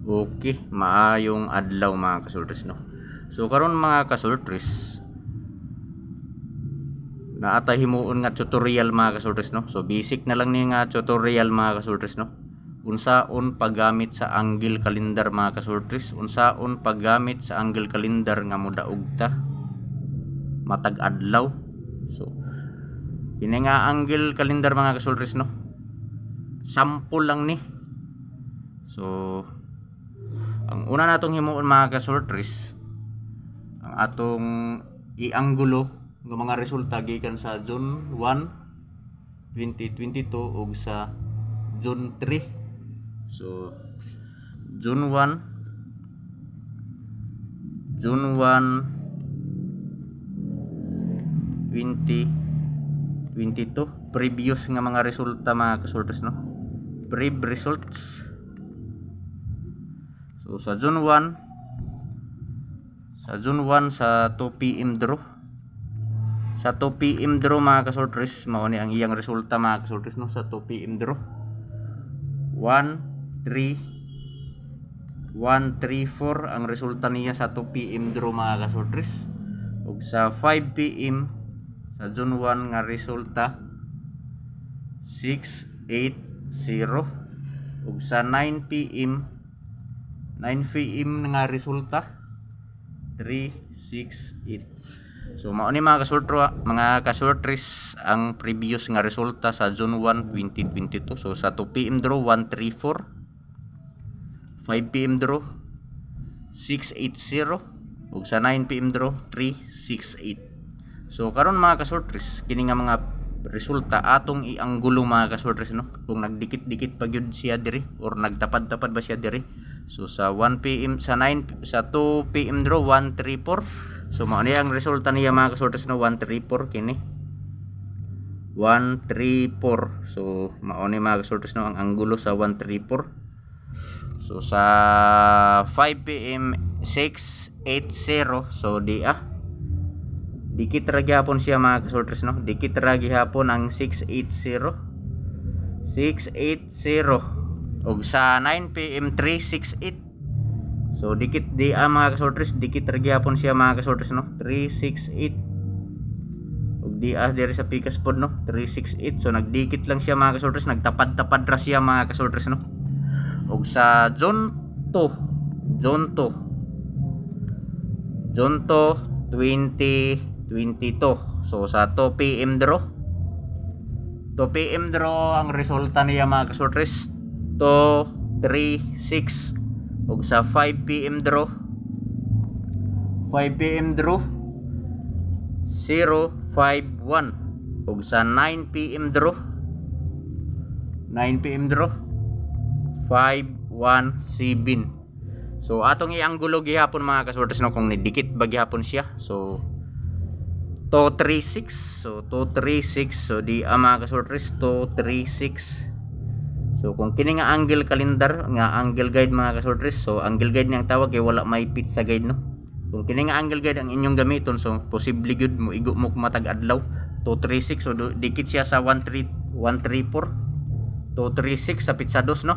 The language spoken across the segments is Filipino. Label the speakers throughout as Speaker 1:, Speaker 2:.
Speaker 1: Okay, maayong adlaw mga kasultres no. So karon mga kasultres, naatay himuon nga tutorial mga kasultres no. So basic na lang ni nga tutorial mga kasultres no. Unsaon paggamit sa angle calendar mga kasultres, unsaon paggamit sa angle calendar nga modaog ta matag adlaw. So kini nga angle calendar mga kasultres no. Sample lang ni. So ang una natong himuon mga kasultres, ang atong ianggulo ng mga resulta gikan sa June 1, 2022 ug sa June 3. So June 1 2022 previous nga mga resulta mga kasultres no. Prev results. So sa June 1 sa 2 PM draw. Sa 2 PM draw mga kasultres mao ni ang iyang resulta mga kasultres no sa 2 PM draw. 1 3 4 ang resulta niya sa 2 PM draw mga kasultres. Ug sa 5 PM sa June 1 nga resulta 6 8 0 ug sa 9 PM nga resulta 368. So mao ni mga kasultres ang previous nga resulta sa June 1, 2022. So sa 2 PM draw 134, 5 PM draw 680 ug sa 9 PM draw 368. So karon mga kasultres kini nga mga resulta atong ianggulo mga kasultres no, kung nagdikit-dikit pa gyud siya diri or nagtapad-tapad ba siya diri. So sa 1 PM sa 2 PM draw 134. So mao ni ang resulta niya mga kasultres no 134 kini 134. So mao ni mga kasultres no ang anggulo sa 134. So sa 5 PM 680. So dikit ra gyapon siya mga kasultres no, dikit ra gyapon ang 680 ug sa 9 PM 368. So dikit di mga kasultres, dikit ra gyapon siya mga kasultres no 368 ug di diri sa pikas pod no 368. So nagdikit lang siya mga kasultres, nagtapad-tapad ra siya mga kasultres no. Ug sa June 2 2022. So sa 2 PM draw ang resulta niya mga kasultres 236 ug sa 5 PM draw 051 ug sa 9 PM draw 517. So atong ianggulo gihapon mga kasultres no kung nidikit ba gihapon siya. So 236. So 236. So di mga kasultres 236. So kung kini nga angle calendar nga angle guide mga kasultres, so angle guide niyang tawag kay wala may pit sa guide no. Kung kini nga angle guide ang inyong gamiton, so posible gyud mo igo mo matag adlaw 236. So dikit siya sa 134 236 sa pitsa dos no.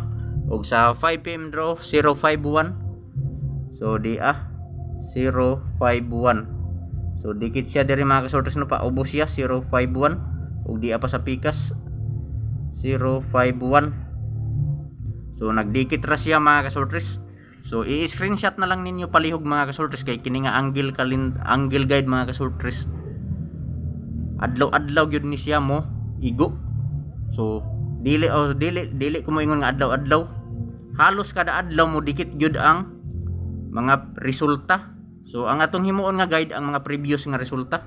Speaker 1: Ug sa 5 PM draw 051. So 051. So dikit siya diri mga kasultres no, paubos siya 051 ug di pa sa pikas 051. So nagdikit ra siya mga kasultres. So i-screenshot na lang ninyo palihog mga kasultres kay kini nga angle guide mga kasultres. Adlaw gyud ni siya mo igo. So dili ko mo ingon nga adlaw. Halos kada adlaw mo dikit gyud ang mga resulta. So ang atong himuon nga guide ang mga previous nga resulta.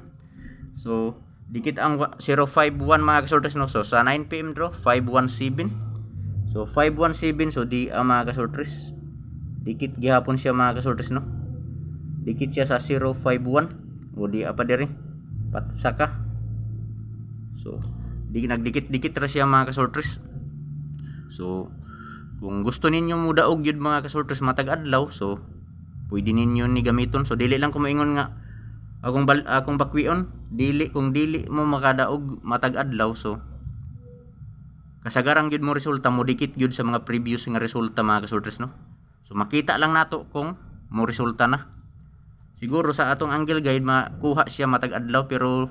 Speaker 1: So dikit ang 051 mga kasultres no. So sa 9 PM draw 517. So 517. So di mga kasultres dikit gihapon siya mga kasultres no. Dikit siya sa 051 o di apa diri patsaka. So di nagdikit-dikit ra siya mga kasultres. So kung gusto ninyo mudaog gyud mga kasultres matag adlaw, so pwede ninyo ni gamiton. So dili lang ko maingon nga akong bakwion, kung dili mo makadaog matag adlaw, so kasagarang gyud mo resulta mo dikit gyud sa mga previous nga resulta mga kasultres no. So makita lang nato kung mo resulta na. Siguro sa atong angle guide makuha siya matag adlaw pero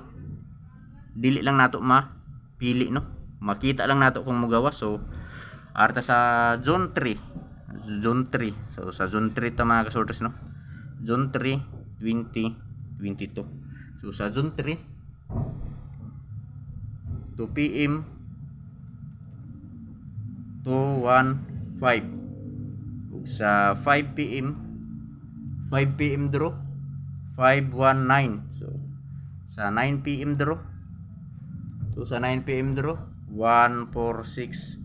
Speaker 1: dili lang nato mapili no. Makita lang nato kung mugawas. So arta sa zone 3. So sa zone 3 ta mga kasorters no. Zone 3 2022. So sa zone 3 2 PM to 1:05. Sa 5 PM draw 5:19. So sa 9 PM draw 1:46.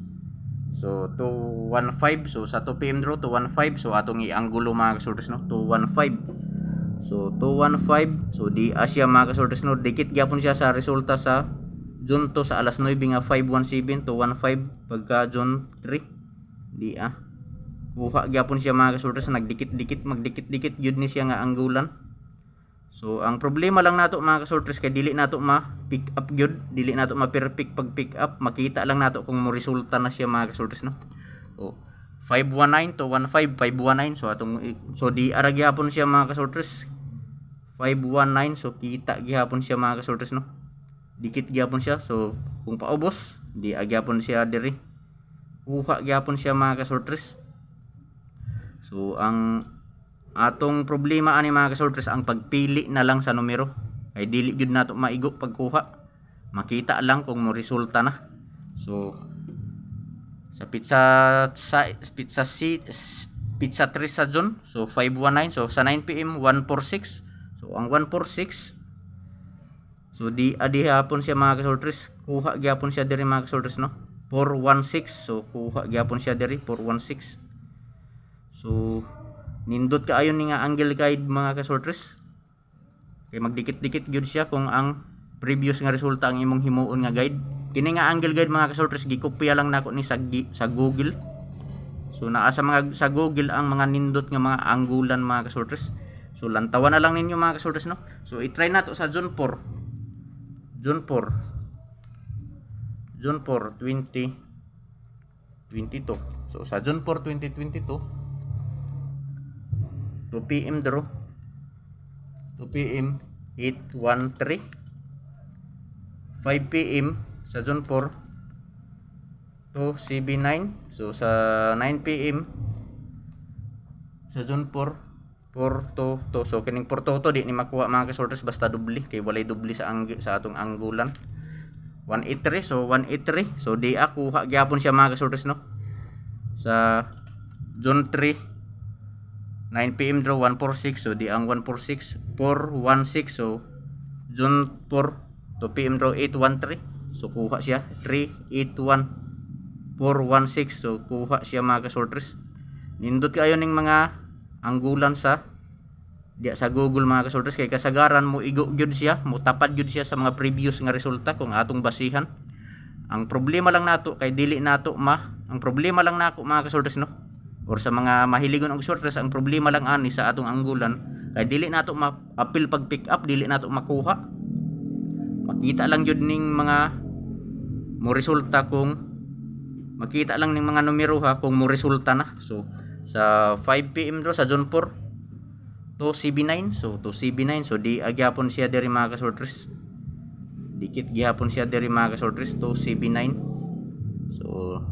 Speaker 1: So 2:15. So sa 2 PM draw 2:15. So atong i-anggulo mga kasorters no 2:15. So 2:15. So di asya mga kasorters no dikit gyapon siya sa resulta sa zone 2 sa alas 9 nga 5:17 to 1:15 pagka zone 3 di kuha gyapon siya mga kasorters nagdikit-dikit magdikit-dikit gyud ni siya nga anggulan. So ang problema lang nato mga kasorters kay dili nato ma-pick up gyud, dili nato ma-perfect pag pick up, makita lang nato kung mo resulta na siya mga kasorters no. So 5:19 to 1:15 5:19. So di ara gyapon siya mga kasorters 5:19. So kita gyapon siya mga kasorters no. Dikit gyapon siya. So kung paubos di agyapon siya diri kuha gyapon siya mga kasorters. So ang atong problema ani mga kasorters ang pagpili na lang sa numero ay dili gyud nato maigo pagkuha, makita lang kung mo resulta na. So sa pizza 3 sa zone so 5:19. So sa 9 PM 1:46. So ang 1:46 so di adi hapon siya mga kasorters kuha gyapon siya diri mga kasorters no 4:16. So kuha gyapon siya diri 4:16. So nindot kaayo ni nga angle guide mga kasorters kay magdikit-dikit gyud siya kung ang previous nga resulta ang imong himuon nga guide. Kini nga angle guide mga kasorters gikopya lang nako ni sa Google. So naa sa Google ang mga nindot nga mga anggulan mga kasorters. So lantawan na lang ninyo mga kasorters no. So i-try nato sa zone 4 2022. So sa zone 4 2022 2 PM draw 2 PM 8:13. 5 PM sa zone 4 to CB9. So sa 9 PM sa zone 4 to so kining porto di ni makuha mga kasorters basta dubli kay walay dubli sa atong anggulan 183. So 183. So di kuha gyapon siya mga kasorters no sa zone 3 9 PM draw 1:46. So di ang 1:46 4:16. So zone 4 2 PM draw 8:13. So kuha siya 3:81 4:16. So kuha siya mga kasorters. Nindot kayo ning mga anggulan sa Google mga kasorters kay kasagaran mo igo gyud siya, mo tapad gyud siya sa mga previous nga resulta kung atong basihan. Ang problema lang nato kay dili nato ang problema lang nako mga kasorters no or sa mga mahiligon og sorters ang problema lang ani sa atong anggulan kay dili nato ma-appeal pag pick up, dili nato makuha. Makita lang gyud ning mga mo resulta kung makita lang ning mga numero kung mo resulta na. So sa 5 PM draw sa zone 4 to CB9. So to CB9 so di agyapon siya diri mga kasorters. Dikit gihapon siya diri mga kasorters to CB9. So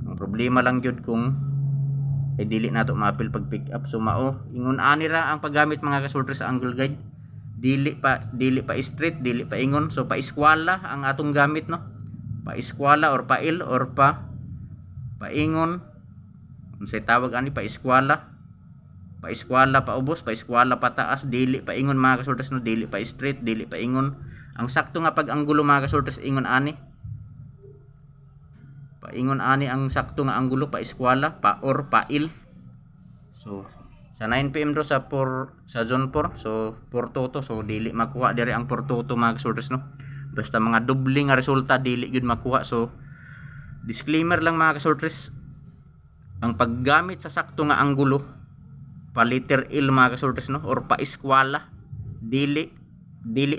Speaker 1: ang problema lang gyud kung dili nato ma-appeal pag pick up. So ingon ani ra ang paggamit mga kasorters sa angle guide. Dili pa straight, dili pa ingon. So pa eskwala ang atong gamit no. Pa eskwala or pail or paingon. Unsay tawag ani pa eskwala paubos, pa eskwala pataas, dili pa ingon mga kasorters no, dili pa straight, dili pa ingon. Ang sakto nga pag-anggulo mga kasorters ingon ani. Paingon ani ang sakto nga anggulo pa eskwala pa or pail. So sa 9 PM do sa zone 4 so portoto so dili makuha diri ang portoto mga kasorters no. Basta mga doble nga resulta dili gyud makuha. So disclaimer lang mga kasorters, ang paggamit sa sakto nga anggulo pa letter L mga kasorters no or pa eskwala dili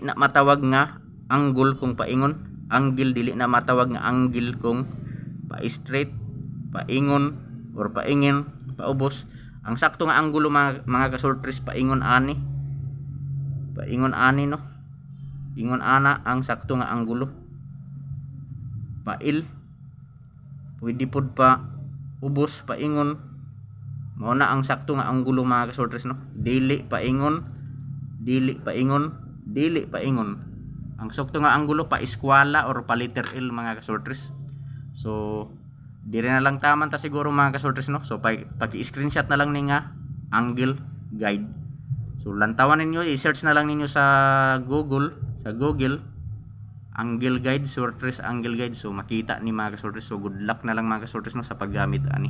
Speaker 1: na matawag nga angle kung paingon, angle dili na matawag nga angle kung pa straight, paingon or paingin, paubos. Ang sakto nga anggulo mga kasultres paingon ani. Paingon ani no. Ingon ana ang sakto nga anggulo. Pail. Pwede pod pa ubos paingon. Mao na ang sakto nga anggulo mga kasultres no. Dili paingon, dili paingon, dili paingon. Ang sakto nga anggulo pa eskwala or pa letter L mga kasultres. So dire na lang taman ta siguro mga kasultres no. So paki-screenshot na lang ni nga angle guide. So lantawan ninyo, i-search na lang ninyo sa Google angle guide, Surtres angle guide. So makita ni mga kasultres. So good luck na lang mga kasultres no sa paggamit ani.